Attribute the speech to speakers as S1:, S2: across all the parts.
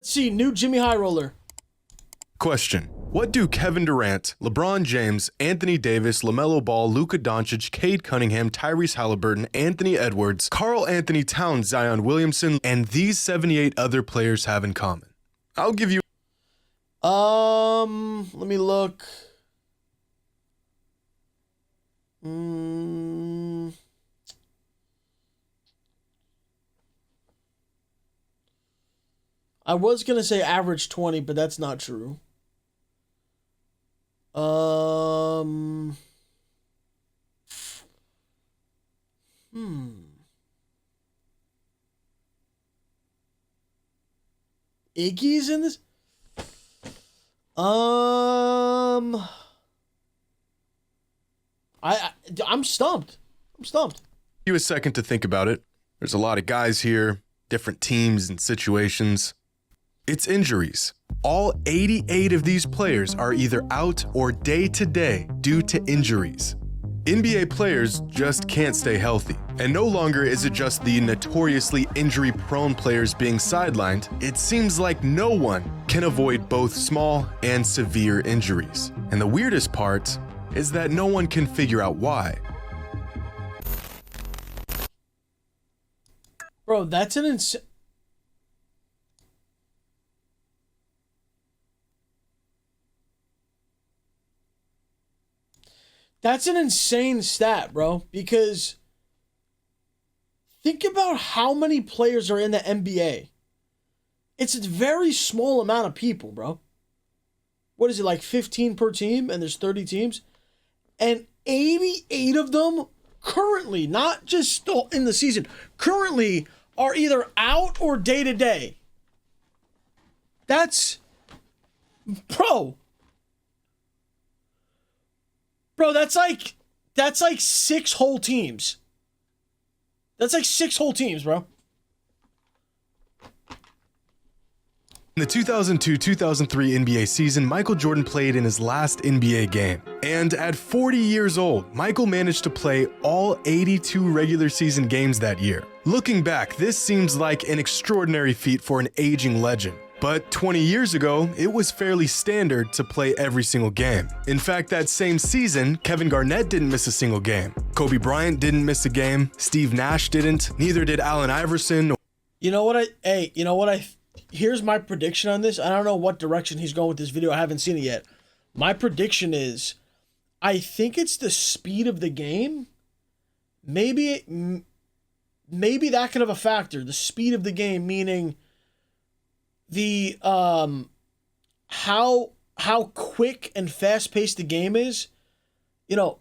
S1: Let's see, new JxmyHighroller.
S2: Question. What do Kevin Durant, LeBron James, Anthony Davis, LaMelo Ball, Luka Doncic, Cade Cunningham, Tyrese Halliburton, Anthony Edwards, Karl Anthony Towns, Zion Williamson, and these 78 other players have in common? I'll give you...
S1: Let me look. I was going to say average 20, but that's not true. Iggy's in this? I'm stumped.
S2: Give you a second to think about it. There's a lot of guys here, different teams and situations. It's injuries. All 88 of these players are either out or day-to-day due to injuries. NBA players just can't stay healthy. And no longer is it just the notoriously injury-prone players being sidelined. It seems like no one can avoid both small and severe injuries. And the weirdest part is that no one can figure out why.
S1: Bro, that's an insane... That's an insane stat, bro, because think about how many players are in the NBA. It's a very small amount of people, bro. What is it, like 15 per team, and there's 30 teams? And 88 of them currently, not just still in the season, currently are either out or day-to-day. That's... Bro, that's like 6 whole teams. That's like 6 whole teams, bro.
S2: In the 2002-2003 NBA season, Michael Jordan played in his last NBA game. And at 40 years old, Michael managed to play all 82 regular season games that year. Looking back, this seems like an extraordinary feat for an aging legend. But 20 years ago, it was fairly standard to play every single game. In fact, that same season, Kevin Garnett didn't miss a single game. Kobe Bryant didn't miss a game. Steve Nash didn't. Neither did Allen Iverson.
S1: Here's my prediction on this. I don't know what direction he's going with this video. I haven't seen it yet. My prediction is, I think it's the speed of the game. Maybe that could have a factor. The speed of the game, meaning the how quick and fast paced the game is. You know,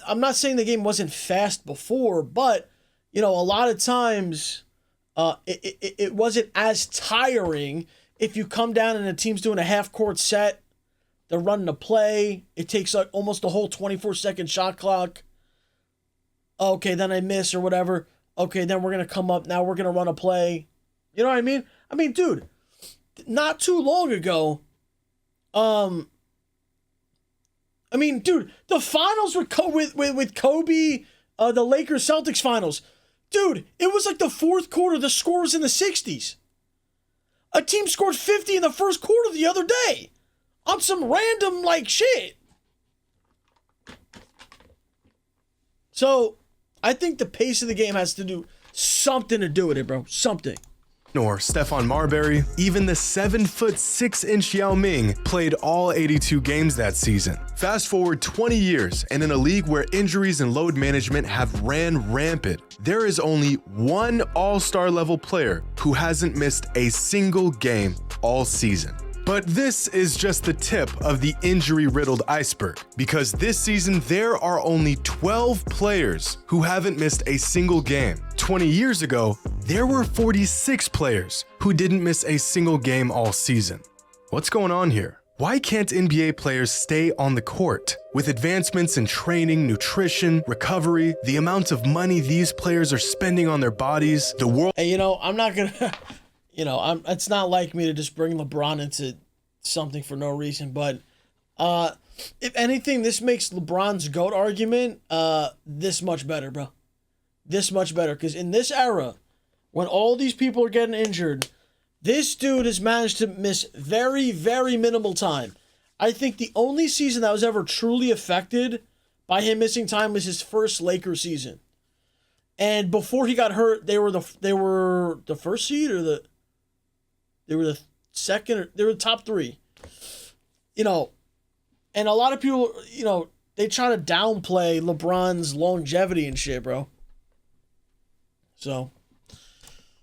S1: I'm not saying the game wasn't fast before, but you know, a lot of times it wasn't as tiring if you come down and the team's doing a half court set, they're running a play, it takes like almost the whole 24-second shot clock. Okay, then I miss or whatever. Okay, then we're gonna come up, now we're gonna run a play. You know what I mean? I mean, dude, not too long ago, the finals with Kobe, the Lakers-Celtics finals. Dude, it was like the fourth quarter, the score was in the 60s. A team scored 50 in the first quarter the other day on some random, like, shit. So, I think the pace of the game has to do something to do with it, bro. Something.
S2: Nor Stephon Marbury, even the 7'6" Yao Ming played all 82 games that season. Fast forward 20 years, and in a league where injuries and load management have ran rampant, there is only one all-star level player who hasn't missed a single game all season. But this is just the tip of the injury-riddled iceberg, because this season there are only 12 players who haven't missed a single game. 20 years ago, there were 46 players who didn't miss a single game all season. What's going on here? Why can't NBA players stay on the court? With advancements in training, nutrition, recovery, the amount of money these players are spending on their bodies, the world...
S1: Hey, I'm not gonna... it's not like me to just bring LeBron into something for no reason, but if anything, this makes LeBron's GOAT argument this much better, bro. This much better, because in this era, when all these people are getting injured, This dude has managed to miss very, very minimal time. I think the only season that was ever truly affected by him missing time was his first Lakers season. And before he got hurt, they were the first seed, or they were the second, or they were the top 3. You know, and a lot of people, you know, they try to downplay LeBron's longevity and shit, bro. So,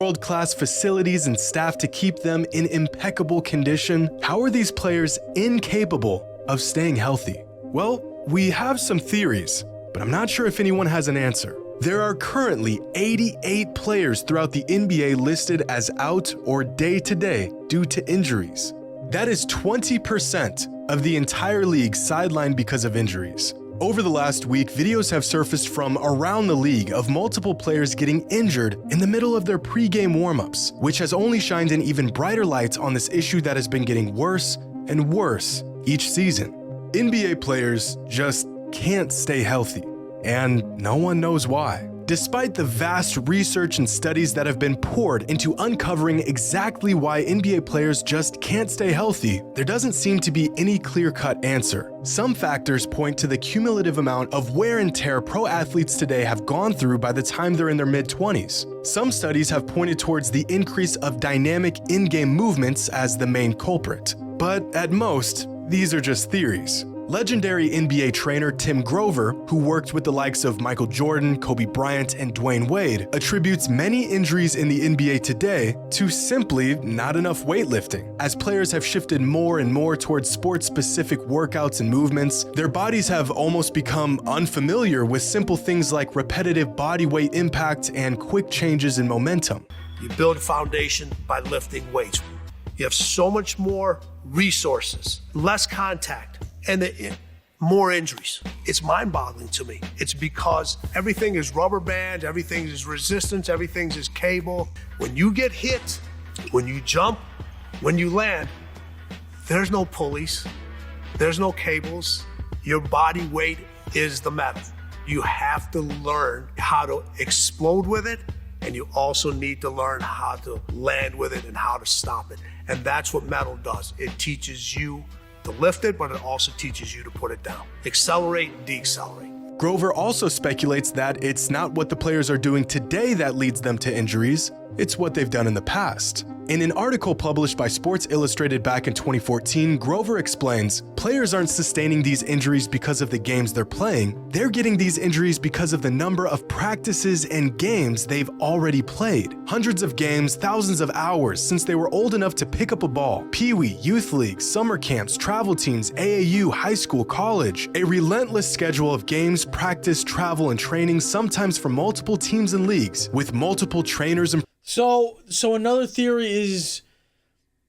S2: world-class facilities and staff to keep them in impeccable condition, how are these players incapable of staying healthy? Well, we have some theories, but I'm not sure if anyone has an answer. There are currently 88 players throughout the NBA listed as out or day-to-day due to injuries. That is 20% of the entire league sidelined because of injuries. Over the last week, videos have surfaced from around the league of multiple players getting injured in the middle of their pre-game warm-ups, which has only shined an even brighter light on this issue that has been getting worse and worse each season. NBA players just can't stay healthy, and no one knows why. Despite the vast research and studies that have been poured into uncovering exactly why NBA players just can't stay healthy, there doesn't seem to be any clear-cut answer. Some factors point to the cumulative amount of wear and tear pro athletes today have gone through by the time they're in their mid-20s. Some studies have pointed towards the increase of dynamic in-game movements as the main culprit. But at most, these are just theories. Legendary NBA trainer Tim Grover, who worked with the likes of Michael Jordan, Kobe Bryant, and Dwayne Wade, attributes many injuries in the NBA today to simply not enough weightlifting. As players have shifted more and more towards sports-specific workouts and movements, their bodies have almost become unfamiliar with simple things like repetitive body weight impact and quick changes in momentum.
S3: You build a foundation by lifting weights. You have so much more resources, less contact, and more injuries. It's mind-boggling to me. It's because everything is rubber band, everything is resistance, everything is cable. When you get hit, when you jump, when you land, there's no pulleys, there's no cables. Your body weight is the metal. You have to learn how to explode with it, and you also need to learn how to land with it and how to stop it. And that's what metal does. It teaches you to lift it, but it also teaches you to put it down. Accelerate and decelerate.
S2: Grover also speculates that it's not what the players are doing today that leads them to injuries, it's what they've done in the past. In an article published by Sports Illustrated back in 2014, Grover explains, players aren't sustaining these injuries because of the games they're playing, they're getting these injuries because of the number of practices and games they've already played. Hundreds of games, thousands of hours since they were old enough to pick up a ball. Pee-wee, youth leagues, summer camps, travel teams, AAU, high school, college. A relentless schedule of games, practice, travel, and training, sometimes for multiple teams and leagues, with multiple trainers and
S1: So another theory is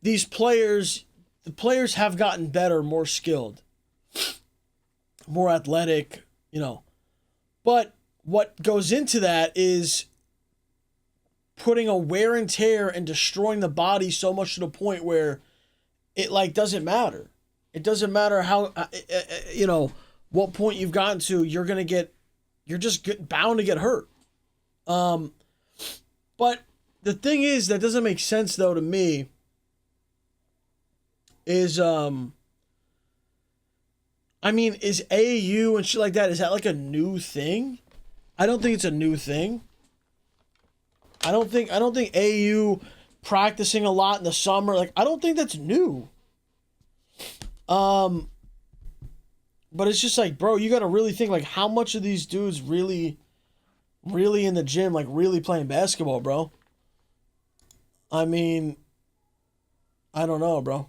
S1: the players have gotten better, more skilled, more athletic, you know. But what goes into that is putting a wear and tear and destroying the body so much to the point where it like doesn't matter. It doesn't matter how, you know, what point you've gotten to, you're just bound to get hurt. But the thing is that doesn't make sense though to me is I mean, is AAU and shit like that, is that like a new thing? I don't think it's a new thing. I don't think AAU practicing a lot in the summer, like I don't think that's new. But it's just like, bro, you got to really think like how much of these dudes really in the gym, like really playing basketball, bro. I mean, I don't know, bro.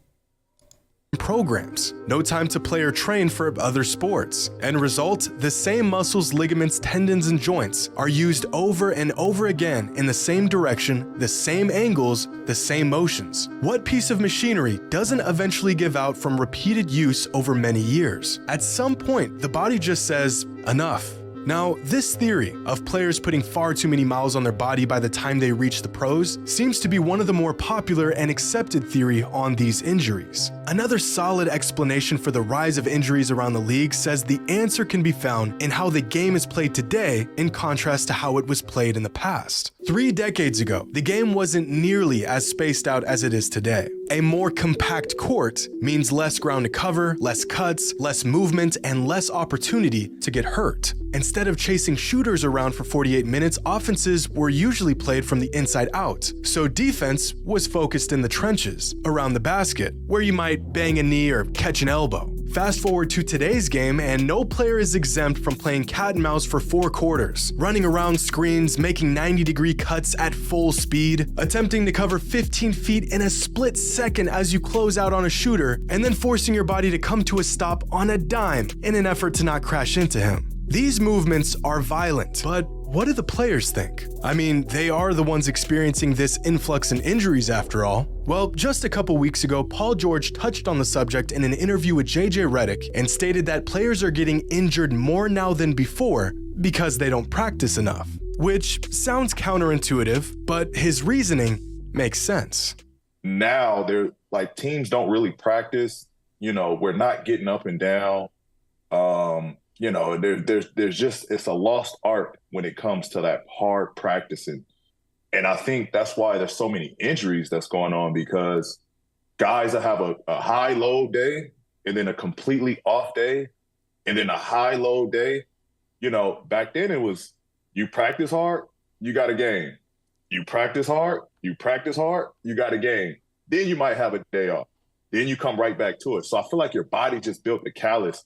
S2: Programs. No time to play or train for other sports. End result, the same muscles, ligaments, tendons, and joints are used over and over again in the same direction, the same angles, the same motions. What piece of machinery doesn't eventually give out from repeated use over many years? At some point, the body just says, enough. Now, this theory of players putting far too many miles on their body by the time they reach the pros seems to be one of the more popular and accepted theory on these injuries. Another solid explanation for the rise of injuries around the league says the answer can be found in how the game is played today in contrast to how it was played in the past. 3 decades ago, the game wasn't nearly as spaced out as it is today. A more compact court means less ground to cover, less cuts, less movement, and less opportunity to get hurt. Instead of chasing shooters around for 48 minutes, offenses were usually played from the inside out. So defense was focused in the trenches, around the basket, where you might bang a knee or catch an elbow. Fast forward to today's game, and no player is exempt from playing cat and mouse for 4 quarters, running around screens, making 90-degree cuts at full speed, attempting to cover 15 feet in a split second as you close out on a shooter, and then forcing your body to come to a stop on a dime in an effort to not crash into him. These movements are violent, but what do the players think? I mean, they are the ones experiencing this influx in injuries after all. Well, just a couple weeks ago, Paul George touched on the subject in an interview with JJ Redick and stated that players are getting injured more now than before because they don't practice enough. Which sounds counterintuitive, but his reasoning makes sense.
S4: Now, they're like, teams don't really practice. You know, we're not getting up and down. You know, there's just, it's a lost art when it comes to that hard practicing. And I think that's why there's so many injuries that's going on, because guys that have a high load day and then a completely off day and then a high load day. You know, back then it was, you practice hard, you got a game. You practice hard, you got a game. Then you might have a day off. Then you come right back to it. So I feel like your body just built the callus,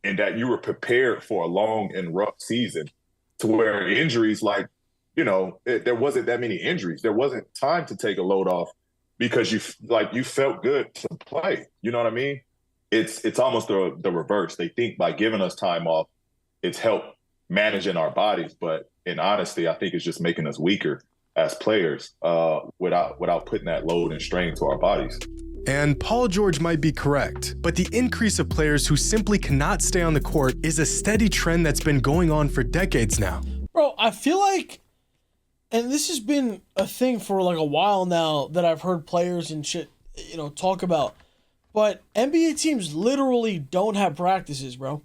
S4: and that you were prepared for a long and rough season, to where injuries, like, you know, there wasn't that many injuries. There wasn't time to take a load off because you felt good to play. You know what I mean? It's almost the reverse. They think by giving us time off, it's helped managing our bodies. But in honesty, I think it's just making us weaker as players without putting that load and strain to our bodies.
S2: And Paul George might be correct, but the increase of players who simply cannot stay on the court is a steady trend that's been going on for decades now.
S1: Bro, I feel like, and this has been a thing for like a while now that I've heard players and shit, you know, talk about, but NBA teams literally don't have practices, bro.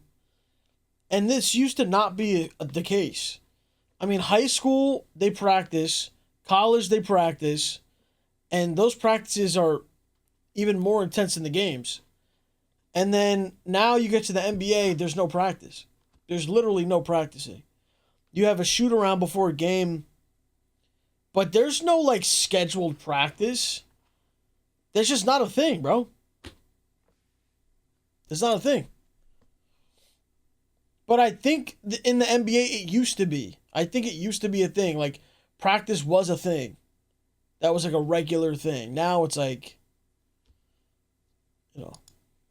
S1: And this used to not be the case. I mean, high school, they practice, college, they practice, and those practices are even more intense in the games. And then now you get to the NBA, there's no practice. There's literally no practicing. You have a shoot around before a game, but there's no like scheduled practice. That's just not a thing, bro. It's not a thing. But I think in the NBA it used to be. I think it used to be a thing. Like, practice was a thing. That was like a regular thing. Now it's like, you know.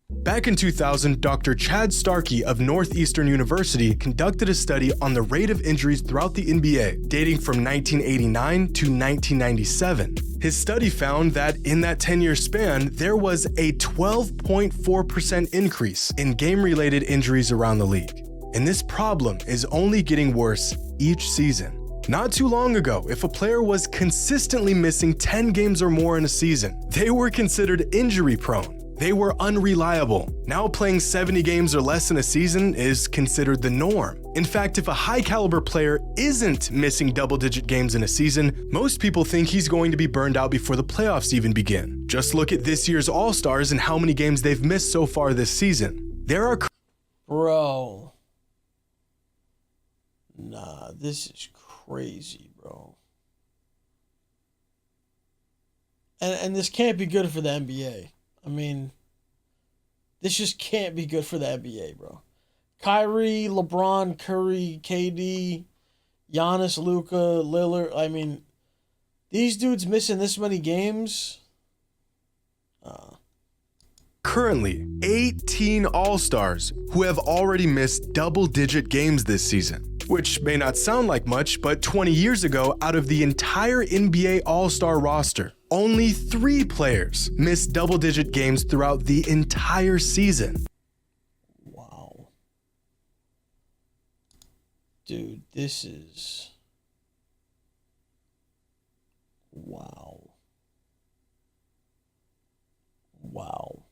S2: Back in 2000, Dr. Chad Starkey of Northeastern University conducted a study on the rate of injuries throughout the NBA, dating from 1989 to 1997. His study found that in that 10-year span, there was a 12.4% increase in game-related injuries around the league. And this problem is only getting worse each season. Not too long ago, if a player was consistently missing 10 games or more in a season, they were considered injury-prone. They were unreliable. Now playing 70 games or less in a season is considered the norm. In fact, if a high-caliber player isn't missing double-digit games in a season, most people think he's going to be burned out before the playoffs even begin. Just look at this year's All-Stars and how many games they've missed so far this season. There are...
S1: Bro. Nah, this is crazy, bro. And this can't be good for the NBA. I mean, this just can't be good for the NBA, bro. Kyrie, LeBron, Curry, KD, Giannis, Luka, Lillard. I mean, these dudes missing this many games.
S2: Currently, 18 All-Stars who have already missed double-digit games this season. Which may not sound like much, but 20 years ago, out of the entire NBA All-Star roster, only 3 players missed double-digit games throughout the entire season.
S1: Wow. Dude, this is... Wow. Wow.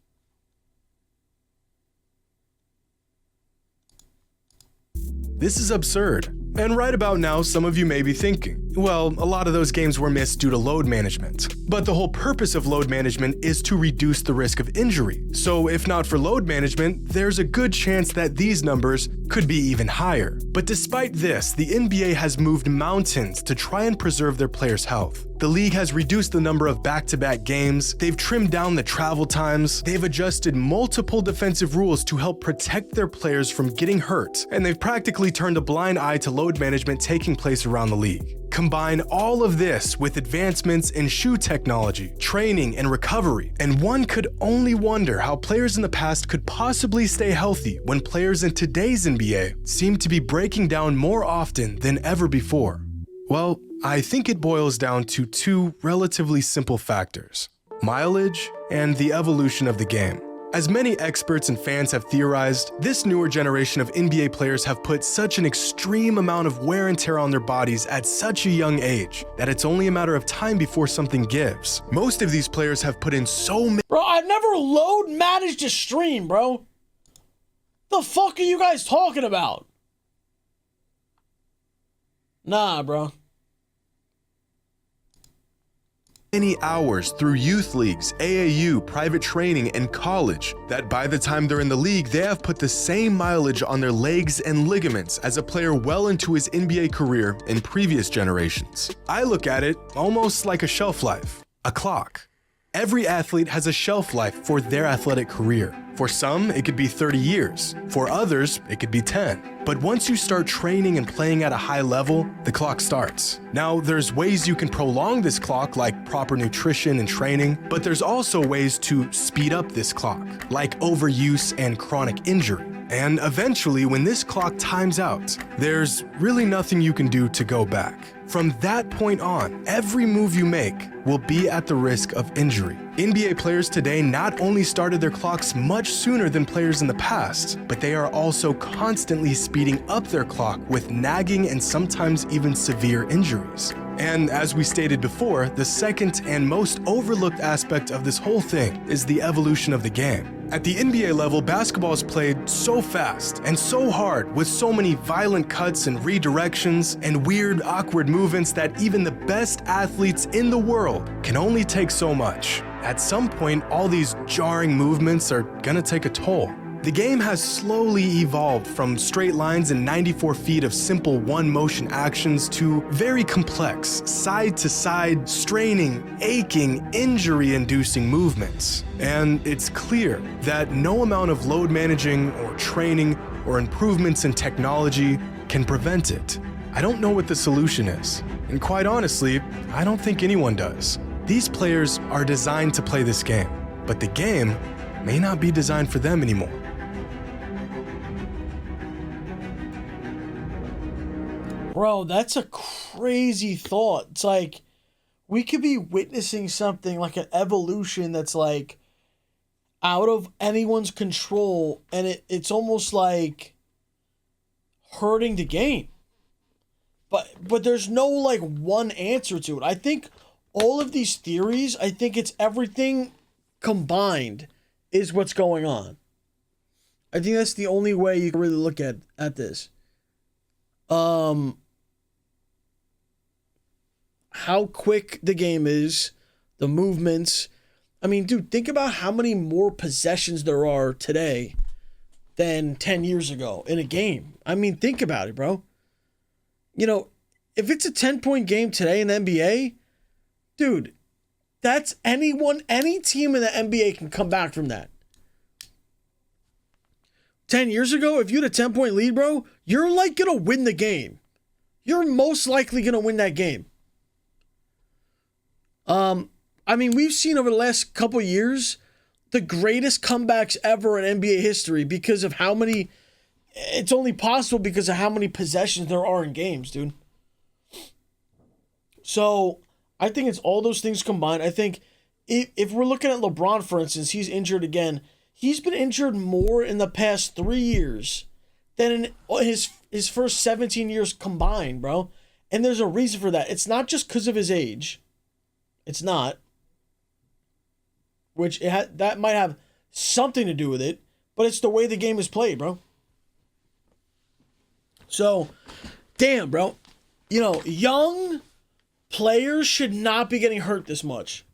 S2: This is absurd. And right about now, some of you may be thinking, well, a lot of those games were missed due to load management. But the whole purpose of load management is to reduce the risk of injury. So if not for load management, there's a good chance that these numbers could be even higher. But despite this, the NBA has moved mountains to try and preserve their players' health. The league has reduced the number of back-to-back games, they've trimmed down the travel times, they've adjusted multiple defensive rules to help protect their players from getting hurt, and they've practically turned a blind eye to load management taking place around the league. Combine all of this with advancements in shoe technology, training, and recovery, and one could only wonder how players in the past could possibly stay healthy when players in today's NBA seem to be breaking down more often than ever before. Well, I think it boils down to two relatively simple factors: mileage and the evolution of the game. As many experts and fans have theorized, this newer generation of NBA players have put such an extreme amount of wear and tear on their bodies at such a young age that it's only a matter of time before something gives. Most of these players have put in so many—
S1: Bro, I never load managed a stream, bro. The fuck are you guys talking about? Nah, bro.
S2: many hours through youth leagues, AAU, private training, and college that by the time they're in the league, they have put the same mileage on their legs and ligaments as a player well into his NBA career in previous generations. I look at it almost like a shelf life, a clock. Every athlete has a shelf life for their athletic career. For some, it could be 30 years. For others, it could be 10. But once you start training and playing at a high level, the clock starts. Now, there's ways you can prolong this clock, like proper nutrition and training, but there's also ways to speed up this clock, like overuse and chronic injury. And eventually, when this clock times out, there's really nothing you can do to go back. From that point on, every move you make will be at the risk of injury. NBA players today not only started their clocks much sooner than players in the past, but they are also constantly speeding up their clock with nagging and sometimes even severe injuries. And as we stated before, the second and most overlooked aspect of this whole thing is the evolution of the game. At the NBA level, basketball is played so fast and so hard with so many violent cuts and redirections and weird, awkward movements that even the best athletes in the world can only take so much. At some point, all these jarring movements are gonna take a toll. The game has slowly evolved from straight lines and 94 feet of simple one-motion actions to very complex, side-to-side, straining, aching, injury-inducing movements. And it's clear that no amount of load managing or training or improvements in technology can prevent it. I don't know what the solution is, and quite honestly, I don't think anyone does. These players are designed to play this game, but the game may not be designed for them anymore.
S1: Bro, that's a crazy thought. It's like we could be witnessing something like an evolution that's like out of anyone's control, and it's almost like hurting the game. But there's no like one answer to it. I think all of these theories, I think it's everything combined is what's going on. I think that's the only way you can really look at this. How quick the game is, the movements. I mean, dude, think about how many more possessions there are today than 10 years ago in a game. I mean, think about it, bro. You know, if it's a 10-point game today in the NBA, dude, that's any team in the NBA can come back from that. 10 years ago, if you had a 10-point lead, bro, you're like going to win the game. You're most likely going to win that game. I mean, we've seen over the last couple of years the greatest comebacks ever in NBA history because of how many. It's only possible because of how many possessions there are in games, dude. So I think it's all those things combined. I think if we're looking at LeBron, for instance, he's injured again. He's been injured more in the past 3 years than in his his first 17 years combined, bro. And there's a reason for that. It's not just because of his age. It's not. Which that might have something to do with it, but it's the way the game is played, bro. So, damn, bro. You know, young players should not be getting hurt this much.